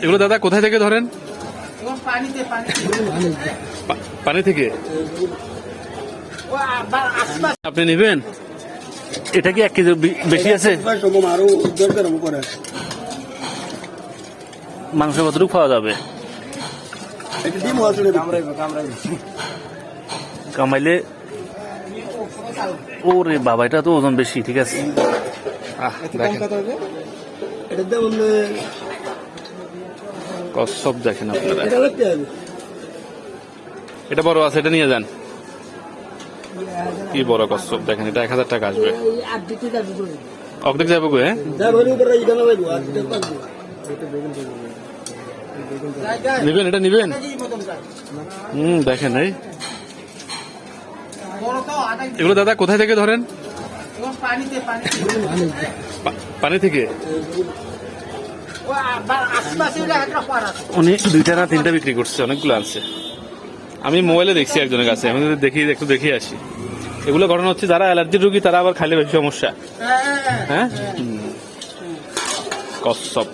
এগুলো দাদা কোথায় থেকে ধরেন? পানি থেকে। আপনি নেবেন? এটা কি 1 কেজি বেশি আছে? মাংস কতটুকু পাওয়া যাবে? কামাইলে ওরে বাবা, এটা তো ওজন বেশি। ঠিক আছে, কচ্ছপ দেখেন আপনারা, এটা বড় আছে, এটা নিয়ে যান। কি বড় কচ্ছপ দেখেন, এটা 1000 টাকা আসবে। অর্ধেক যাবো গো। নিবেন? এটা নিবেন? দেখেন এই এগুলো দাদা কোথায় থেকে ধরেন? পানি থেকে। উনি 2টা না 3টা বিক্রি করছে, অনেকগুলো আছে। আমি মোবাইলে দেখছি একজনের কাছে, আমি একটু দেখে আসি। এগুলো ঘটনা হচ্ছে যারা অ্যালার্জির রোগী তারা আবার খাইলে বেশি সমস্যা। হ্যাঁ, কচ্ছপ।